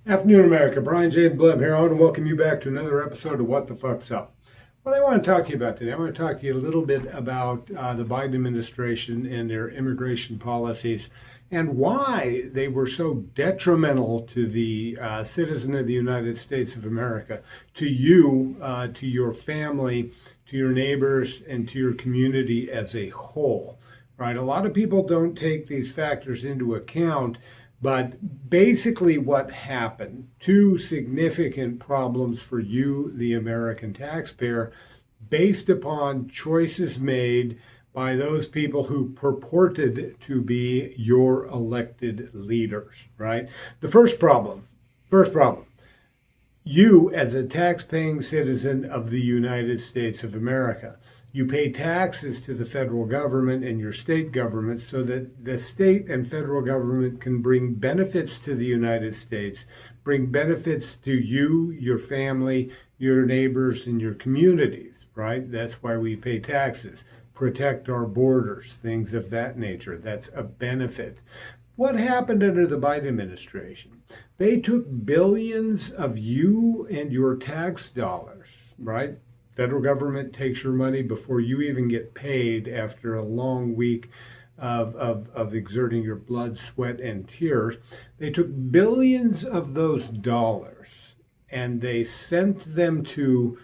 Afternoon, America. Brian J. Bleb here. I want to welcome you back to another episode of What the Fuck's Up. What I want to talk to you about today, I want to talk to you a little bit about the Biden administration and their immigration policies and why they were so detrimental to the citizen of the United States of America, to you, to your family, to your neighbors, and to your community as a whole. Right? A lot of people don't take these factors into account. But basically, what happened, two significant problems for you, the American taxpayer, based upon choices made by those people who purported to be your elected leaders, right? The first problem, you as a tax-paying citizen of the United States of America, you pay taxes to the federal government and your state government so that the state and federal government can bring benefits to the United States, bring benefits to you, your family, your neighbors, and your communities, right? That's why we pay taxes, protect our borders, things of that nature. That's a benefit. What happened under the Biden administration? They took billions of you and your tax dollars, right? Federal government takes your money before you even get paid after a long week of exerting your blood, sweat, and tears. They took billions of those dollars and they sent them to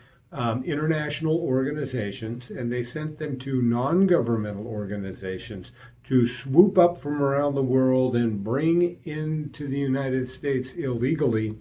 international organizations, and they sent them to non-governmental organizations to swoop up from around the world and bring into the United States illegally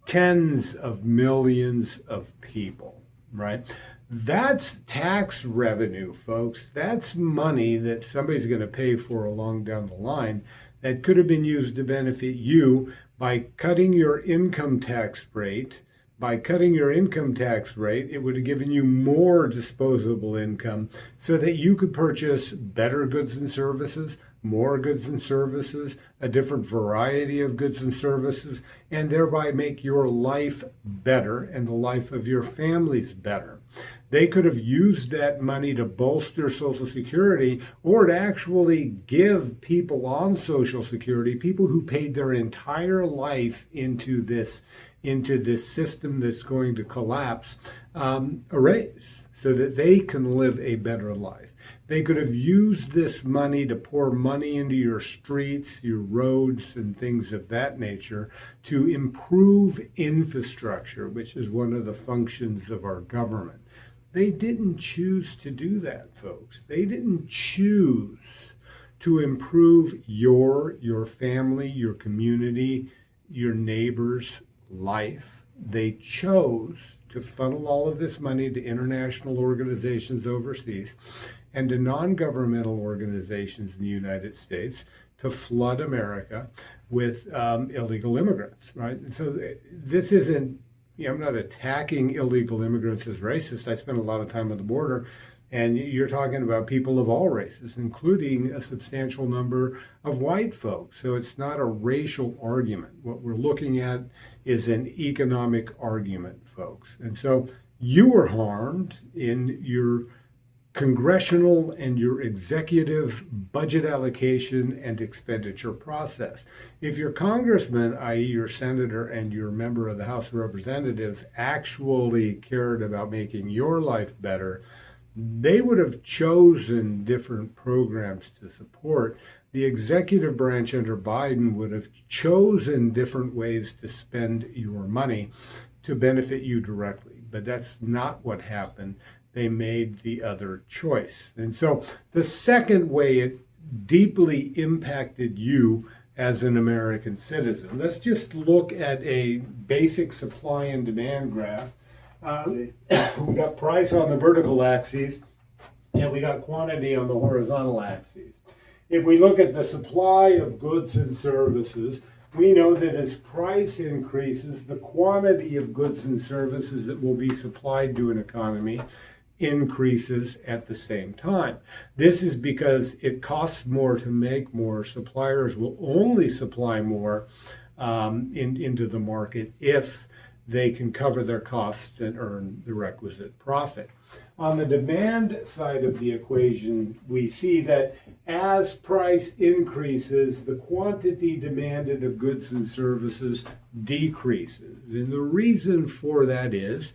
tens of millions of people. Right? That's tax revenue, folks. That's money that somebody's going to pay for along down the line that could have been used to benefit you by cutting your income tax rate. By cutting your income tax rate, it would have given you more disposable income so that you could purchase better goods and services, more goods and services, a different variety of goods and services, and thereby make your life better and the life of your families better. They could have used that money to bolster Social Security or to actually give people on Social Security, people who paid their entire life into this system that's going to collapse, a raise so that they can live a better life. They could have used this money to pour money into your streets, your roads, and things of that nature to improve infrastructure, which is one of the functions of our government. They didn't choose to do that, folks. They didn't choose to improve your family, your community, your neighbor's life. They chose to funnel all of this money to international organizations overseas and to non-governmental organizations in the United States to flood America with illegal immigrants, right? And so this isn't, I'm not attacking illegal immigrants as racist. I spend a lot of time on the border, and you're talking about people of all races, including a substantial number of white folks. So it's not a racial argument. What we're looking at is an economic argument, folks. And so you were harmed in your congressional and your executive budget allocation and expenditure process. If your congressman, i.e. your senator and your member of the House of Representatives, actually cared about making your life better, they would have chosen different programs to support. The executive branch under Biden would have chosen different ways to spend your money to benefit you directly. But that's not what happened. They made the other choice. And so the second way it deeply impacted you as an American citizen, let's just look at a basic supply and demand graph. We got price on the vertical axis, and we got quantity on the horizontal axis. If we look at the supply of goods and services, we know that as price increases, the quantity of goods and services that will be supplied to an economy increases at the same time. This is because it costs more to make more. Suppliers will only supply more into the market if they can cover their costs and earn the requisite profit. On the demand side of the equation, we see that as price increases, the quantity demanded of goods and services decreases. And the reason for that is,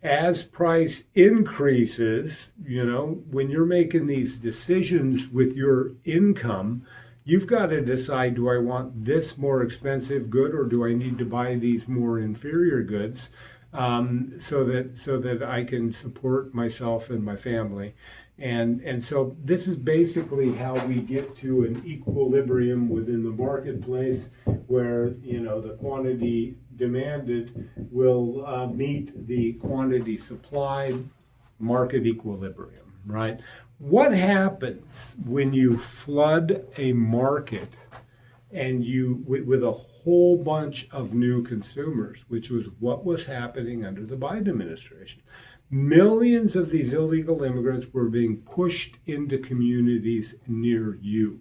as price increases, when you're making these decisions with your income, you've got to decide, do I want this more expensive good or do I need to buy these more inferior goods so that I can support myself and my family. And so this is basically how we get to an equilibrium within the marketplace where the quantity demanded will meet the quantity supplied, market equilibrium, right? What happens when you flood a market and with a whole bunch of new consumers, which was what was happening under the Biden administration? Millions of these illegal immigrants were being pushed into communities near you.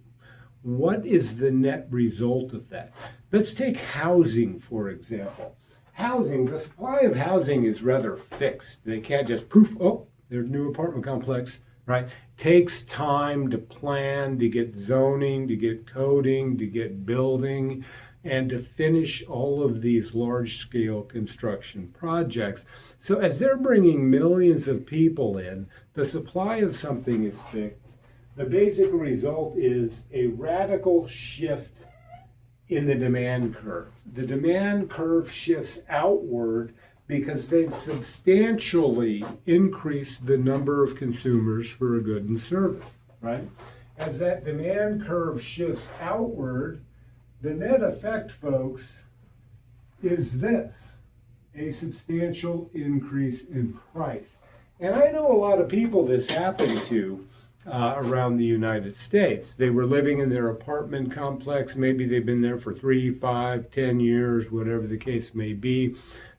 What is the net result of that? Let's take housing, for example. Housing, the supply of housing is rather fixed. They can't just poof, oh, there's a new apartment complex, right? Takes time to plan, to get zoning, to get coding, to get building, and to finish all of these large-scale construction projects. So as they're bringing millions of people in, the supply of something is fixed. The basic result is a radical shift in the demand curve. The demand curve shifts outward because they've substantially increased the number of consumers for a good and service, right? As that demand curve shifts outward, the net effect, folks, is this: a substantial increase in price. And I know a lot of people this happened to around the United States. They were living in their apartment complex. Maybe they've been there for 3, 5, 10 years, whatever the case may be.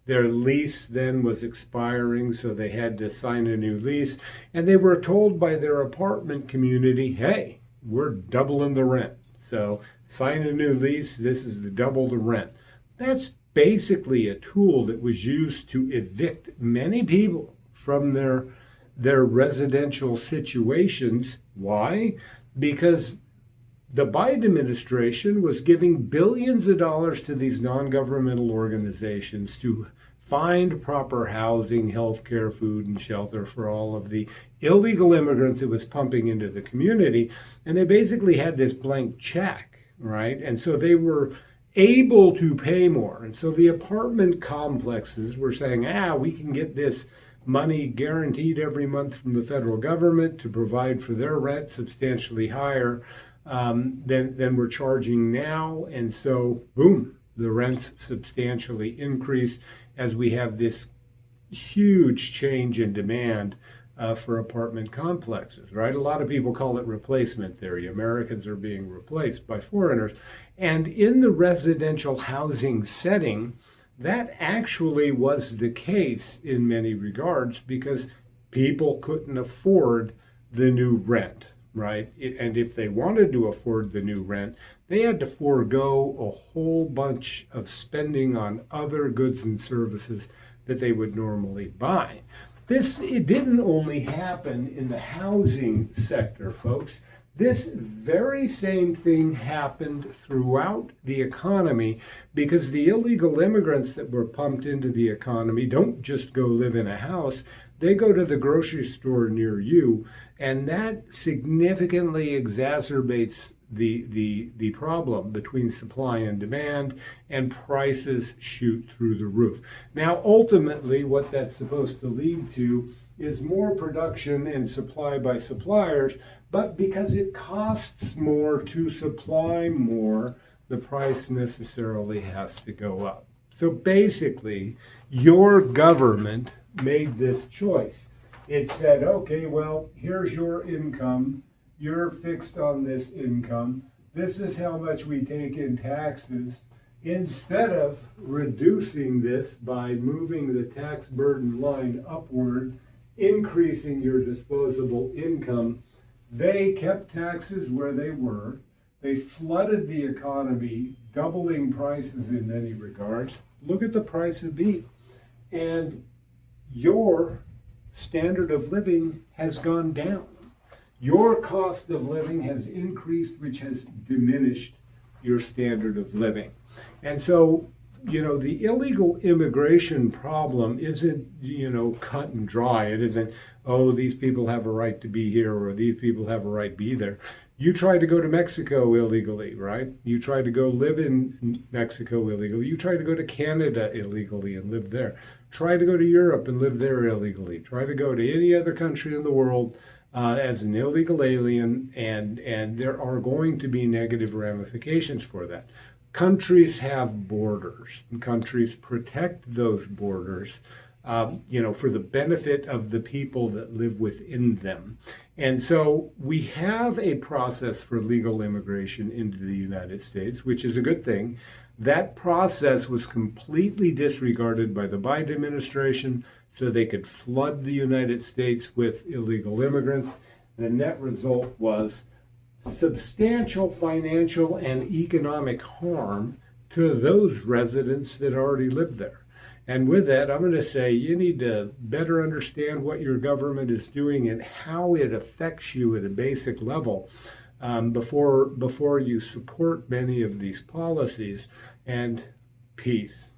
Their lease then was expiring, so they had to sign a new lease. And they were told by their apartment community, hey, we're doubling the rent. So sign a new lease, this is the double the rent. That's basically a tool that was used to evict many people from their residential situations. Why? Because the Biden administration was giving billions of dollars to these non-governmental organizations to find proper housing, healthcare, food, and shelter for all of the illegal immigrants it was pumping into the community. And they basically had this blank check, right? And so they were able to pay more. And so the apartment complexes were saying, we can get this money guaranteed every month from the federal government to provide for their rent substantially higher than we're charging now. And so, boom, the rents substantially increase as we have this huge change in demand for apartment complexes, right? A lot of people call it replacement theory. Americans are being replaced by foreigners. And in the residential housing setting, that actually was the case in many regards because people couldn't afford the new rent, right? And if they wanted to afford the new rent, they had to forego a whole bunch of spending on other goods and services that they would normally buy. It didn't only happen in the housing sector, folks. This very same thing happened throughout the economy because the illegal immigrants that were pumped into the economy don't just go live in a house. They go to the grocery store near you, and that significantly exacerbates the problem between supply and demand, and prices shoot through the roof. Now, ultimately, what that's supposed to lead to is more production and supply by suppliers, but because it costs more to supply more, the price necessarily has to go up. So basically, your government made this choice. It said, okay, well, here's your income. You're fixed on this income. This is how much we take in taxes. Instead of reducing this by moving the tax burden line upward, increasing your disposable income, they kept taxes where they were. They flooded the economy, doubling prices in many regards. Look at the price of beef. And your standard of living has gone down. Your cost of living has increased, which has diminished your standard of living. And so, the illegal immigration problem isn't, cut and dry. It isn't, oh, these people have a right to be here or these people have a right to be there. You try to go to Mexico illegally, right? You try to go live in Mexico illegally. You try to go to Canada illegally and live there. Try to go to Europe and live there illegally. Try to go to any other country in the world as an illegal alien, and there are going to be negative ramifications for that. Countries have borders, and countries protect those borders, for the benefit of the people that live within them. And so we have a process for legal immigration into the United States, which is a good thing. That process was completely disregarded by the Biden administration so they could flood the United States with illegal immigrants. The net result was substantial financial and economic harm to those residents that already live there. And with that, I'm going to say you need to better understand what your government is doing and how it affects you at a basic level before you support many of these policies. And peace.